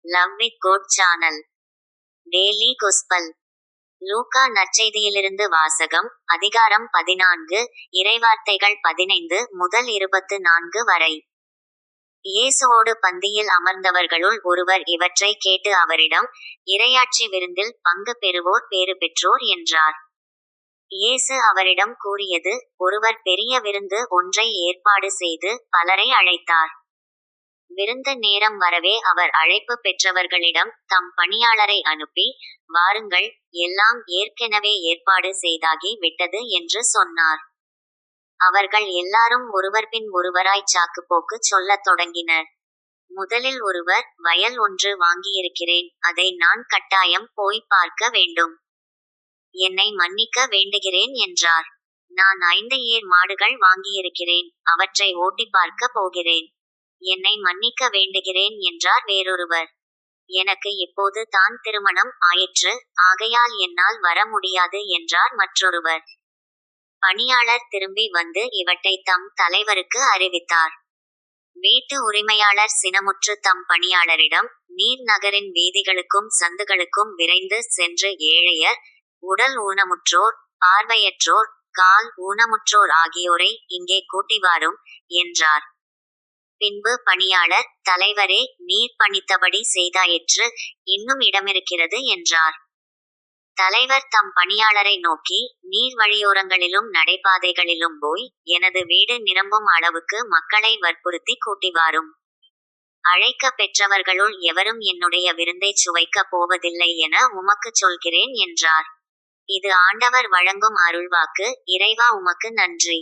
Love with God channel daily gospel லூக்கா நற்செய்தியிலிருந்து வாசகம். அதிகாரம் 14, இறைவார்த்தைகள் 15 முதல் 24 வரை. இயேசுவோடு பந்தியில் அமர்ந்தவர்களுள் ஒருவர் இவற்றை கேட்டு அவரிடம், இறையாட்சி விருந்தில் பங்கு பெறுவோர் பேறு பெற்றோர் என்றார். இயேசு அவரிடம் கூறியது, ஒருவர் பெரிய விருந்து ஒன்றை ஏற்பாடு செய்து பலரை அழைத்தார். விருந்து நேரம் வரவே அவர் அழைப்பு பெற்றவர்களிடம் தம் பணியாளரை அனுப்பி, வாருங்கள், எல்லாம் ஏற்கெனவே ஏற்பாடு செய்தாகி விட்டது என்று சொன்னார். அவர்கள் எல்லாரும் ஒருவர் பின் ஒருவராய் சாக்குப்போக்கு சொல்லத் தொடங்கினர். முதலில் ஒருவர், வயல் ஒன்று வாங்கியிருக்கிறேன், அதை நான் கட்டாயம் போய் பார்க்க வேண்டும். என்னை மன்னிக்க வேண்டுகிறேன் என்றார். நான் 5 ஏர் மாடுகள் வாங்கியிருக்கிறேன், அவற்றை ஓட்டிப் பார்க்க போகிறேன். என்னை மன்னிக்க வேண்டுகிறேன் என்றார் வேறொருவர். எனக்கு இப்போது தான் திருமணம் ஆயிற்று, ஆகையால் என்னால் வர முடியாது என்றார் மற்றொருவர். பணியாளர் திரும்பி வந்து இவற்றை தம் தலைவருக்கு அறிவித்தார். வீட்டு உரிமையாளர் சினமுற்று தம் பணியாளரிடம், நீர் நகரின் வீதிகளுக்கும் சந்துகளுக்கும் விரைந்து சென்று ஏழையர், உடல் ஊனமுற்றோர், பார்வையற்றோர், கால் ஊனமுற்றோர் ஆகியோரை இங்கே கூட்டிவாரும் என்றார். பின்பு பணியாளர், தலைவரே, நீர் பணித்தபடி செய்தாயிற்று, இன்னும் இடமிருக்கிறது என்றார். தலைவர் தம் பணியாளரை நோக்கி, நீர் வழியோரங்களிலும் நடைபாதைகளிலும் போய், எனது வீடு நிரம்பும் அளவுக்கு மக்களை வற்புறுத்தி கூட்டிவாரும். அழைக்க பெற்றவர்களுள் எவரும் என்னுடைய விருந்தைச் சுவைக்கப் போவதில்லை என உமக்குச் சொல்கிறேன் என்றார். இது ஆண்டவர் வழங்கும் அருள்வாக்கு. இறைவா, உமக்கு நன்றி.